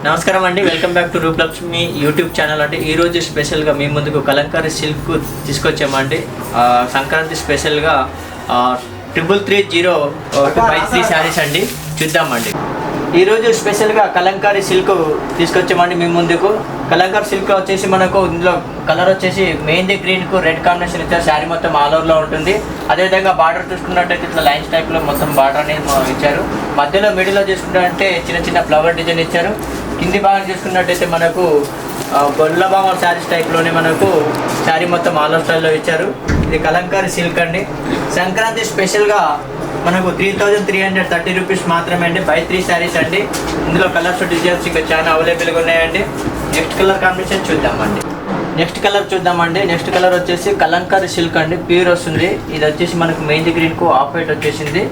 నమస్కారం అండి, welcome back to Rupalakshmi YouTube channel. అంటే ఈరోజు స్పెషల్గా మీ ముందుకు కలంకారీ సిల్క్ తీసుకొచ్చామండి. సంక్రాంతి స్పెషల్గా 330 శారీస్ అండి, చూద్దామండి. ఈరోజు స్పెషల్గా కలంకారీ సిల్క్ తీసుకొచ్చామండి మీ ముందుకు. కలంకారీ సిల్క్ వచ్చేసి మనకు ఇందులో కలర్ వచ్చేసి మెహందీ గ్రీన్కు రెడ్ కాంబినేషన్ ఇచ్చారు. శారీ మొత్తం ఆల్ ఓవర్లో ఉంటుంది. అదేవిధంగా బార్డర్ చూసుకున్నట్టయితే ఇట్లా లైన్స్ టైప్లో మొత్తం బార్డర్ అనేది ఇచ్చారు. మధ్యలో మిడిల్లో చూసుకున్నట్టే చిన్న చిన్న ఫ్లవర్ డిజైన్ ఇచ్చారు. కింది భాగం చూసుకున్నట్టయితే మనకు గొల్లబామ శారీస్ టైప్లోనే మనకు శారీ మొత్తం ఆల్ ఓవర్ స్టైల్లో ఇచ్చారు. ఇది కలంకారీ సిల్క్ అండి. సంక్రాంతి స్పెషల్గా మనకు 3330 రూపీస్ మాత్రమే అండి. 5-3 శారీస్ అండి. ఇందులో కలర్స్ డిజైన్స్ ఇంకా చాలా అవైలబుల్గా ఉన్నాయండి. నెక్స్ట్ కలర్ కాంబినేషన్ చూద్దామండి. నెక్స్ట్ కలర్ వచ్చేసి కలంకారీ సిల్క్ అండి, ప్యూర్ వస్తుంది. ఇది వచ్చేసి మనకు మెహందీ గ్రీన్కు ఆఫ్ వైట్ వచ్చేసింది.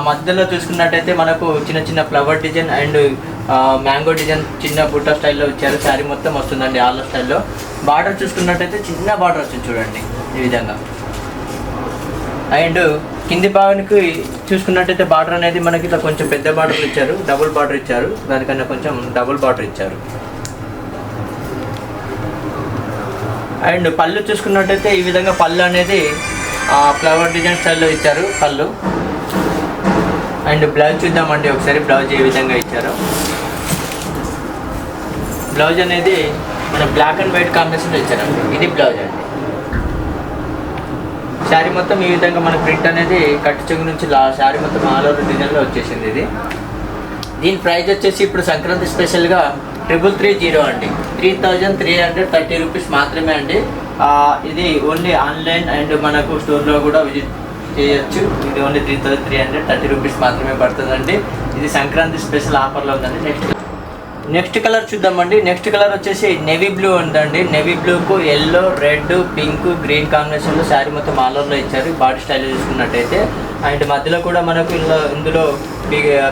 మధ్యలో చూసుకున్నట్టయితే మనకు చిన్న చిన్న flower design and mango design చిన్న బుట్ట స్టైల్లో ఇచ్చారు. శారీ మొత్తం వస్తుందండి ఆల్ స్టైల్లో. బార్డర్ చూసుకున్నట్టయితే చిన్న బార్డర్ వచ్చింది చూడండి ఈ విధంగా. అండ్ కింది భాగానికి చూసుకున్నట్టయితే బార్డర్ అనేది మనకి ఇట్లా కొంచెం పెద్ద బార్డర్ ఇచ్చారు, డబుల్ బార్డర్ ఇచ్చారు. దానికన్నా కొంచెం డబుల్ బార్డర్ ఇచ్చారు. అండ్ పళ్ళు చూసుకున్నట్టయితే ఈ విధంగా పళ్ళు అనేది ఫ్లవర్ డిజైన్ స్టైల్లో ఇచ్చారు పళ్ళు. అండ్ బ్లౌజ్ చూద్దామండి ఒకసారి. బ్లౌజ్ ఏ విధంగా ఇచ్చారో. బ్లౌజ్ అనేది మన బ్లాక్ అండ్ వైట్ కాంబినేషన్లో ఇచ్చారండి. ఇది బ్లౌజ్ అండి. శారీ మొత్తం ఈ విధంగా మన ప్రింట్ అనేది కట్టు చెంగు నుంచి శారీ మొత్తం ఆల్ ఓవర్ డిజైన్లో వచ్చేసింది. ఇది దీని ప్రైస్ వచ్చేసి ఇప్పుడు సంక్రాంతి స్పెషల్గా 330 అండి. 3330 రూపీస్ మాత్రమే అండి. ఇది ఓన్లీ ఆన్లైన్ అండ్ మనకు స్టోర్లో కూడా విజిట్ చేయొచ్చు. ఇది ఓన్లీ 3330 రూపీస్ మాత్రమే పడుతుందండి. ఇది సంక్రాంతి స్పెషల్ ఆఫర్లో ఉందండి. నెక్స్ట్ కలర్ చూద్దామండి. నెక్స్ట్ కలర్ వచ్చేసి నేవీ బ్లూ ఉందండి. నేవీ బ్లూకు ఎల్లో, రెడ్, పింక్, గ్రీన్ కాంబినేషన్లో శారీ మొత్తం ఆల్ ఓవర్లో ఇచ్చారు. బాడీ స్టైల్ చూసుకున్నట్టయితే అండ్ మధ్యలో కూడా మనకు ఇందులో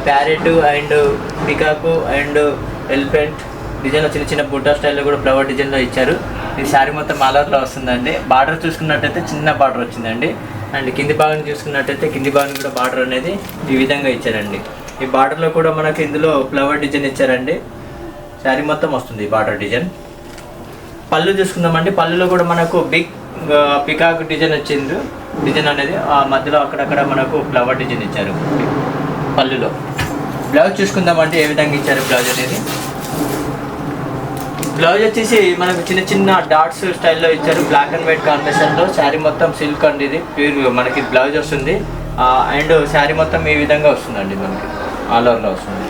parrot and peacock and elephant డిజైన్లో చిన్న చిన్న బుట్ట స్టైల్లో కూడా ఫ్లవర్ డిజైన్లో ఇచ్చారు. ఈ శారీ మొత్తం ఆల్ ఓవర్లో వస్తుందండి. బార్డర్ చూసుకున్నట్టయితే చిన్న బార్డర్ వచ్చిందండి. అండ్ కింది భాగం చూసుకున్నట్టయితే కింది భాగం కూడా బార్డర్ అనేది ఈ విధంగా ఇచ్చారండి. ఈ బార్డర్లో కూడా మనకు ఇందులో ఫ్లవర్ డిజైన్ ఇచ్చారండి. శారీ మొత్తం వస్తుంది బార్డర్ డిజైన్. పళ్ళు చూసుకుందామండి. పళ్ళులో కూడా మనకు బిగ్ పికాక్ డిజైన్ వచ్చింది. డిజైన్ అనేది మధ్యలో అక్కడక్కడ మనకు ఫ్లవర్ డిజైన్ ఇచ్చారు పళ్ళులో. బ్లౌజ్ చూసుకుందామండి ఏ విధంగా ఇచ్చారు బ్లౌజ్ అనేది. బ్లౌజ్ వచ్చేసి మనకు చిన్న చిన్న డాట్స్ స్టైల్లో ఇచ్చారు. బ్లాక్ అండ్ వైట్ కాంబినేషన్లో శారీ మొత్తం సిల్క్ అండి. ఇది ప్యూర్ మనకి బ్లౌజ్ వస్తుంది. అండ్ శారీ మొత్తం ఈ విధంగా వస్తుందండి, మనకి ఆల్ ఓవర్లో వస్తుంది.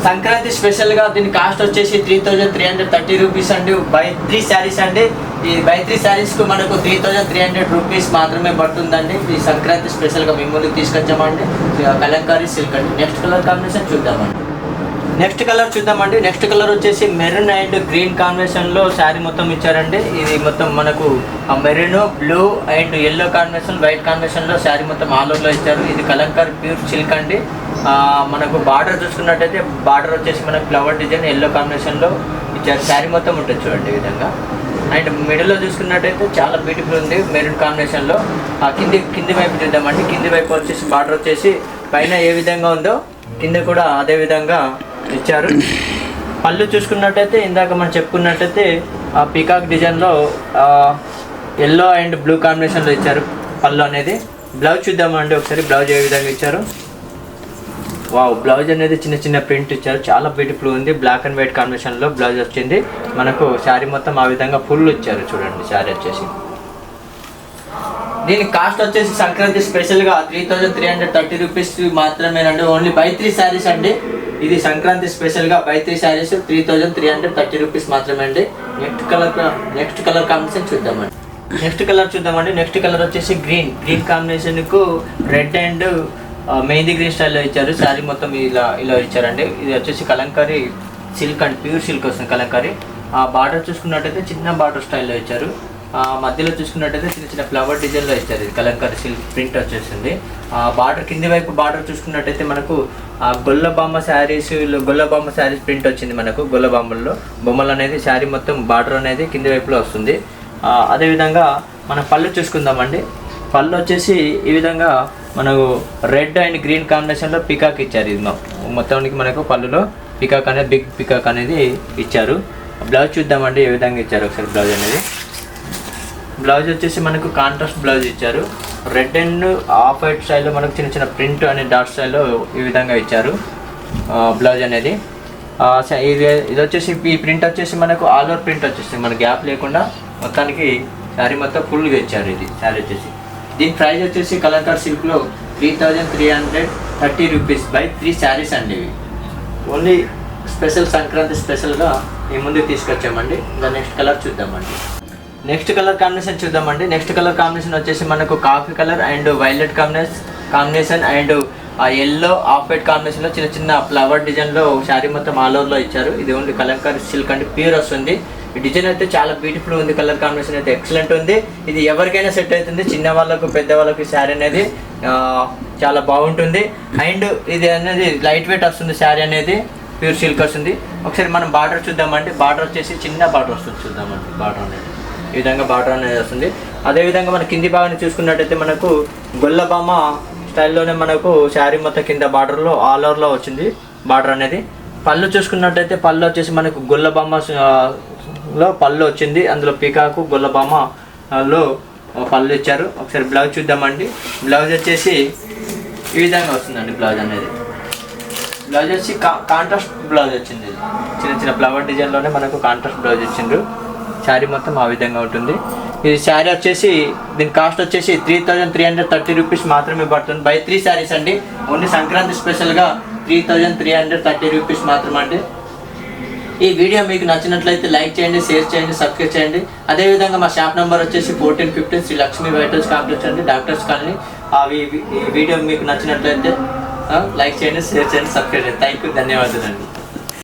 సంక్రాంతి స్పెషల్గా దీని కాస్ట్ వచ్చేసి 3330 రూపీస్ అండి. 3 శారీస్ అండి. ఈ 3 శారీస్కు మనకు 3300 రూపీస్ మాత్రమే పడుతుందండి. ఈ సంక్రాంతి స్పెషల్గా మేము ముందుకు తీసుకొచ్చామండి కలంకారీ సిల్క్ అండి. నెక్స్ట్ కలర్ కాంబినేషన్ చూద్దామండి. నెక్స్ట్ కలర్ వచ్చేసి మెరూన్ అండ్ గ్రీన్ కాంబినేషన్లో శారీ మొత్తం ఇచ్చారండి. ఇది మొత్తం మనకు maroon, blue and yellow combination, white కాంబినేషన్లో శారీ మొత్తం ఆల్ ఓవర్లో ఇచ్చారు. ఇది కలంకారీ ప్యూర్ సిల్క్ అండి. మనకు బార్డర్ చూసుకున్నట్టయితే బార్డర్ వచ్చేసి మనకు ఫ్లవర్ డిజైన్ ఎల్లో కాంబినేషన్లో ఇచ్చారు. శారీ మొత్తం ఉంటుంది చూడండి ఈ విధంగా. అండ్ మిడిల్లో చూసుకున్నట్టయితే చాలా బ్యూటిఫుల్ ఉంది మెరూన్ కాంబినేషన్లో. కింది వైపు చూద్దామండి. కింది వైపు వచ్చేసి బార్డర్ వచ్చేసి పైన ఏ విధంగా ఉందో కింద కూడా అదే విధంగా ఇచ్చారు. పళ్ళు చూసుకున్నట్టయితే ఇందాక మనం చెప్పుకున్నట్టయితే పీకాక్ డిజైన్లో ఎల్లో అండ్ బ్లూ కాంబినేషన్లో ఇచ్చారు పళ్ళు అనేది. బ్లౌజ్ చూద్దామండి ఒకసారి. బ్లౌజ్ ఏ విధంగా ఇచ్చారు. బ్లౌజ్ అనేది చిన్న చిన్న ప్రింట్ ఇచ్చారు. చాలా బ్యూటిఫుల్ ఉంది. బ్లాక్ అండ్ వైట్ కాంబినేషన్లో బ్లౌజ్ వచ్చింది. మనకు శారీ మొత్తం ఆ విధంగా ఫుల్ ఇచ్చారు చూడండి. శారీ వచ్చేసి దీని కాస్ట్ వచ్చేసి సంక్రాంతి స్పెషల్గా 3330 రూపీస్ మాత్రమేనండి. ఓన్లీ 3 శారీస్ అండి. ఇది సంక్రాంతి స్పెషల్గా 3 శారీస్ 3330 రూపీస్ మాత్రమే అండి. నెక్స్ట్ కలర్ కాంబినేషన్ చూద్దామండి. నెక్స్ట్ కలర్ వచ్చేసి గ్రీన్ కాంబినేషన్కు రెడ్ అండ్ మెహందీ గ్రీన్ స్టైల్లో ఇచ్చారు. శారీ మొత్తం ఇలా ఇచ్చారండి. ఇది వచ్చేసి Kalamkari silk and pure silk వస్తుంది కలంకారీ. బార్డర్ చూసుకున్నట్టయితే చిన్న బార్డర్ స్టైల్లో ఇచ్చారు. మధ్యలో చూసుకున్నట్టయితే చిన్న చిన్న ఫ్లవర్ డిజైన్లో ఇచ్చారు. ఇది కలంకారీ సిల్క్ ప్రింట్ వచ్చేసింది. బార్డర్ కింది వైపు బార్డర్ చూసుకున్నట్టయితే మనకు గొల్లబామ్మ శారీస్ ప్రింట్ వచ్చింది. మనకు గొల్లబామ్మల్లో బొమ్మలు అనేది శారీ మొత్తం బార్డర్ అనేది కింది వైపులో వస్తుంది. అదేవిధంగా మనం పళ్ళు చూసుకుందామండి. పళ్ళు వచ్చేసి ఈ విధంగా మనకు రెడ్ అండ్ గ్రీన్ కాంబినేషన్లో పికాక్ ఇచ్చారు. ఇది మొత్తానికి మనకు పళ్ళులో పికాక్ అనేది బిగ్ పికాక్ అనేది ఇచ్చారు. బ్లౌజ్ చూద్దామండి ఏ విధంగా ఇచ్చారు ఒకసారి. బ్లౌజ్ అనేది బ్లౌజ్ వచ్చేసి మనకు కాంట్రాస్ట్ బ్లౌజ్ ఇచ్చారు. రెడ్ అండ్ ఆఫ్ వైట్ స్టైల్లో మనకు చిన్న చిన్న ప్రింట్ అనే డాట్ స్టైల్లో ఈ విధంగా ఇచ్చారు బ్లౌజ్ అనేది. ఇది వచ్చేసి ఈ ప్రింట్ వచ్చేసి మనకు ఆల్ ఓవర్ ప్రింట్ వచ్చేసి మన గ్యాప్ లేకుండా మొత్తానికి శారీ మొత్తం ఫుల్గా ఇచ్చారు. ఇది శారీ వచ్చేసి దీని ప్రైస్ వచ్చేసి కలంకారీ సిల్క్లో 3330 రూపీస్ బై 3 శారీస్ అండి. ఇవి ఓన్లీ స్పెషల్ సంక్రాంతి స్పెషల్గా ఈ ముందుకు తీసుకొచ్చామండి. ఇంకా నెక్స్ట్ కలర్ చూద్దామండి. నెక్స్ట్ కలర్ కాంబినేషన్ చూద్దామండి. నెక్స్ట్ కలర్ కాంబినేషన్ వచ్చేసి మనకు coffee colour and violet combination and ఆ ఎల్లో ఆఫ్ వైట్ కాంబినేషన్లో చిన్న చిన్న ఫ్లవర్ డిజైన్లో శారీ మొత్తం ఆల్ ఓవర్లో ఇచ్చారు. ఇది ఓన్లీ కలంకారీ సిల్క్ అంటే ప్యూర్ వస్తుంది. ఈ డిజైన్ అయితే చాలా బ్యూటిఫుల్ ఉంది. కలర్ కాంబినేషన్ అయితే ఎక్సలెంట్ ఉంది. ఇది ఎవరికైనా సెట్ అవుతుంది. చిన్న వాళ్ళకు పెద్ద వాళ్ళకి శారీ అనేది చాలా బాగుంటుంది. అండ్ ఇది అనేది లైట్ వెయిట్ వస్తుంది. శారీ అనేది ప్యూర్ సిల్క్ వస్తుంది. ఒకసారి మనం బార్డర్ చూద్దామండి. బార్డర్ వచ్చేసి చిన్న బార్డర్ వస్తుంది. చూద్దామండి బార్డర్ అనేది ఈ విధంగా బార్డర్ అనేది వస్తుంది. అదేవిధంగా మన కింది భాగాన్ని చూసుకున్నట్టయితే మనకు గొల్లబామ స్టైల్లోనే మనకు శారీ మొత్తం కింద బార్డర్లో ఆల్ ఓవర్లో వచ్చింది బార్డర్ అనేది. పళ్ళు చూసుకున్నట్టయితే పళ్ళు వచ్చేసి మనకు గొల్లబామలో పళ్ళు వచ్చింది. అందులో పీకాకు గొల్లబామలో పళ్ళు ఇచ్చారు. ఒకసారి బ్లౌజ్ చూద్దామండి. బ్లౌజ్ వచ్చేసి ఈ విధంగా వస్తుందండి. బ్లౌజ్ అనేది బ్లౌజ్ వచ్చి కాంట్రాస్ట్ బ్లౌజ్ వచ్చింది. చిన్న చిన్న ఫ్లవర్ డిజైన్లోనే మనకు కాంట్రాస్ట్ బ్లౌజ్ ఇచ్చిండ్రు. శారీ మొత్తం ఆ విధంగా ఉంటుంది. ఇది శారీ వచ్చేసి దీని కాస్ట్ వచ్చేసి 3330 రూపీస్ మాత్రమే పడుతుంది బై 3 శారీస్ అండి. ఓన్లీ సంక్రాంతి స్పెషల్గా 3330 రూపీస్ మాత్రమే అండి. ఈ వీడియో మీకు నచ్చినట్లయితే లైక్ చేయండి, షేర్ చేయండి, సబ్స్క్రైబ్ చేయండి. అదేవిధంగా మా షాప్ నెంబర్ వచ్చేసి 1415 శ్రీ లక్ష్మీ వైటల్స్ కాంప్లెక్స్ అండి, డాక్టర్స్ కాలనీ. ఈ వీడియో మీకు నచ్చినట్లయితే లైక్ చేయండి, షేర్ చేయండి, సబ్స్క్రైబ్ చేయండి. థ్యాంక్ యూ, ధన్యవాదాలండి.